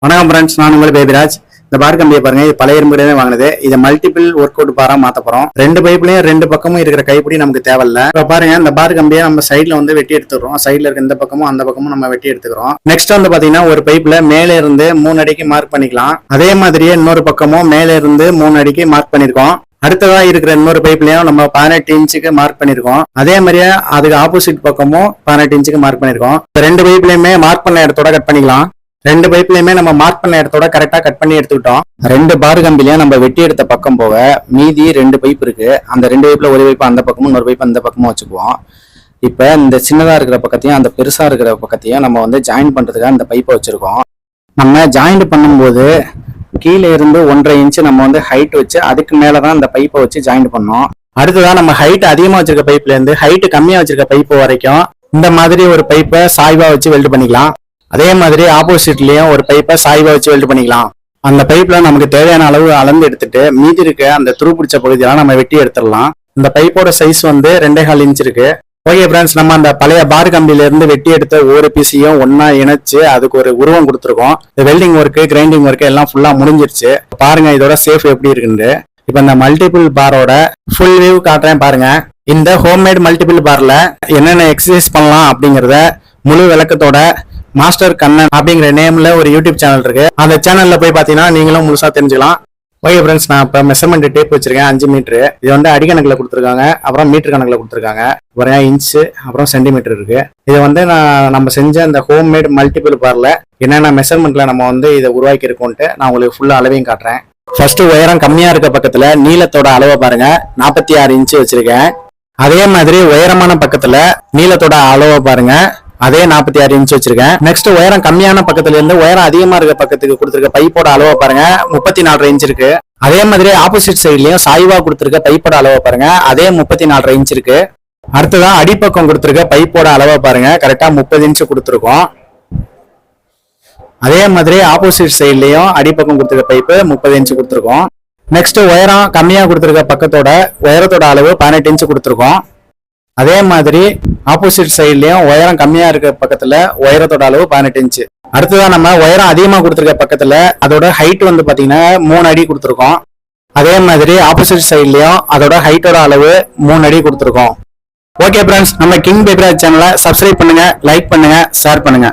வணக்கம் ஃப்ரெண்ட்ஸ், நான் உங்கள் பேபிராஜ். இந்த பார் கம்பியை பாருங்க, இது பழைய இரும்புலேயே வாங்கினது. இதை மல்டிபிள் ஒர்க் அவுட் பாரா மாத்த போறோம். ரெண்டு பைப்லயும் ரெண்டு பக்கமும் இருக்கிற கைப்பிடி நமக்கு தேவையில்ல. இப்ப பாருங்க, இந்த பார் கம்பியை நம்ம சைட்ல வந்து வெட்டி எடுத்துக்கிறோம். சைட்ல இருக்க இந்த பக்கமும் அந்த பக்கமும் நம்ம வெட்டி எடுத்துக்கிறோம். நெக்ஸ்ட் வந்து பாத்தீங்கன்னா, ஒரு பைப்ல மேல இருந்து 3 அடிக்கு மார்க் பண்ணிக்கலாம். அதே மாதிரியே இன்னொரு பக்கமும் மேல இருந்து 3 அடிக்கு மார்க் பண்ணிருக்கோம். அடுத்ததா இருக்கிற இன்னொரு பைப்லயும் நம்ம 18 இன்ச்சுக்கு மார்க் பண்ணிருக்கோம். அதே மாதிரியே அதுக்கு ஆப்போசிட் பக்கமும் 18 இன்ச்சுக்கு மார்க் பண்ணிருக்கோம். ரெண்டு பைப்லயுமே மார்க் பண்ண இடத்தோட கட் பண்ணிக்கலாம். ரெண்டு பைப்லயுமே நம்ம மார்க் பண்ண இடத்தோட கரெக்டா கட் பண்ணி எடுத்துக்கிட்டோம். ரெண்டு பார் கம்பிலையும் நம்ம வெட்டி எடுத்த பக்கம் போக மீதி 2 பைப் இருக்கு. அந்த 2 பைப்ல ஒரு பைப் அந்த பக்கமும் இன்னொரு பைப் அந்த பக்கமும் வச்சுக்குவோம். இப்ப இந்த சின்னதா இருக்கிற பக்கத்தையும் அந்த பெருசா இருக்கிற பக்கத்தையும் நம்ம வந்து ஜாயின் பண்றதுக்காக இந்த பைப்பை வச்சிருக்கோம். நம்ம ஜாயிண்ட் பண்ணும்போது கீழே இருந்து 1.5 இன்ச்சு நம்ம வந்து ஹைட் வச்சு அதுக்கு மேலதான் இந்த பைப்பை வச்சு ஜாயின் பண்ணோம். அடுத்ததான் நம்ம ஹைட் அதிகமா வச்சிருக்க பைப்ல இருந்து ஹைட் கம்மியா வச்சிருக்க பைப்பு வரைக்கும் இந்த மாதிரி ஒரு பைப்பை சாய்வா வச்சு வெல்ட் பண்ணிக்கலாம். அதே மாதிரி ஆப்போசிட்லயும் ஒரு பைப்பை சாய்வா வச்சு வெல்ட் பண்ணிக்கலாம். அந்த பைப்ல நமக்கு தேவையான அளவு அளந்து எடுத்துட்டு மீதி இருக்க அந்த துரு பிடிச்ச பகுதியெல்லாம் நம்ம வெட்டி எடுத்துடலாம். இந்த பைப்போட சைஸ் வந்து 2.25 இன்ச் இருக்கு. ஓகே ஃப்ரெண்ட்ஸ், நம்ம அந்த பழைய பார் கம்பியில இருந்து வெட்டி எடுத்த ஒவ்வொரு பீஸையும் ஒன்னா இணைச்சு அதுக்கு ஒரு உருவம் கொடுத்துருக்கோம். இந்த வெல்டிங் ஒர்க்கு, கிரைண்டிங் ஒர்க்கு எல்லாம் ஃபுல்லா முடிஞ்சிருச்சு. பாருங்க இதோட சேஃப் எப்படி இருக்குன்னு. இப்ப இந்த மல்டிபிள் பாரோட ஃபுல் வியூ காட்டுறேன் பாருங்க. இந்த ஹோம்மேட் மல்டிபிள் பார்ல என்னென்ன எக்ஸசைஸ் பண்ணலாம் அப்படிங்கறத முழு விளக்கத்தோட மாஸ்டர் கண்ணன் அப்படிங்கிற நேம்ல ஒரு யூடியூப் சேனல் இருக்கு. அந்த சேனல்ல போய் பாத்தீங்கன்னா நீங்களும் முழுசா தெரிஞ்சுக்கலாம். ஓகே ஃப்ரெண்ட்ஸ், நான் இப்ப மெஷர்மெண்ட் டேப் வச்சிருக்கேன் 5 மீட்டர். இது வந்து அடிக்கணக்கில் கொடுத்துருக்காங்க, அப்புறம் மீட்டர் கணக்கில் கொடுத்துருக்காங்க. அப்புறம் இன்ச்சு, அப்புறம் சென்டிமீட்டர் இருக்கு. இதை வந்து நம்ம செஞ்ச இந்த ஹோம்மேட் மல்டிபிள் பார்ல என்னென்ன மெஷர்மெண்ட்ல நம்ம வந்து இதை உருவாக்கி இருக்கோன்ட்டு நான் உங்களுக்கு ஃபுல்லா அளவையும் காட்டுறேன். ஃபர்ஸ்ட் உயரம் கம்மியா இருக்க பக்கத்துல நீளத்தோட அளவை பாருங்க, 46 இன்ச்சு வச்சிருக்கேன். அதே மாதிரி உயரமான பக்கத்துல நீளத்தோட அளவை பாருங்க, அதே 46 இன்ச் வச்சிருக்கேன். நெக்ஸ்ட் உயரம் கம்மியான பக்கத்துல இருந்து உயரம் அதிகமா இருக்க பக்கத்துக்கு கொடுத்திருக்க பைப்போட அளவை பாருங்க, 34 இன்ச் இருக்கு. அதே மாதிரி ஆப்போசிட் சைட்லயும் சாய்வா கொடுத்திருக்க பைப்போட அளவை பாருங்க, அதே 34 இன்ச் இருக்கு. அடுத்ததான் அடிப்பக்கம் கொடுத்திருக்க பைப்போட அளவை பாருங்க, கரெக்டா 30 இன்ச் கொடுத்திருக்கோம். அதே மாதிரி ஆப்போசிட் சைட்லயும் அடிப்பக்கம் கொடுத்திருக்க பைப்பு 30 இன்ச் கொடுத்திருக்கோம். நெக்ஸ்ட் உயரம் கம்மியா கொடுத்திருக்க பக்கத்தோட உயரத்தோட அளவு 18 இன்ச் கொடுத்திருக்கோம். அதே மாதிரி ஆப்போசிட் சைட்லயும் உயரம் கம்மியா இருக்க பக்கத்துல உயரத்தோட அளவு 18 இன்ச்சு. அடுத்ததான் நம்ம உயரம் அதிகமா கொடுத்துருக்க பக்கத்துல அதோட ஹைட் வந்து பாத்தீங்கன்னா 3 அடி கொடுத்துருக்கோம். அதே மாதிரி ஆப்போசிட் சைட்லயும் அதோட ஹைட்டோட அளவு 3 அடி கொடுத்துருக்கோம். ஓகே ஃப்ரெண்ட்ஸ், நம்ம கிங் பேபிராஜ் சேனலை சப்ஸ்கிரைப் பண்ணுங்க, லைக் பண்ணுங்க, ஷேர் பண்ணுங்க.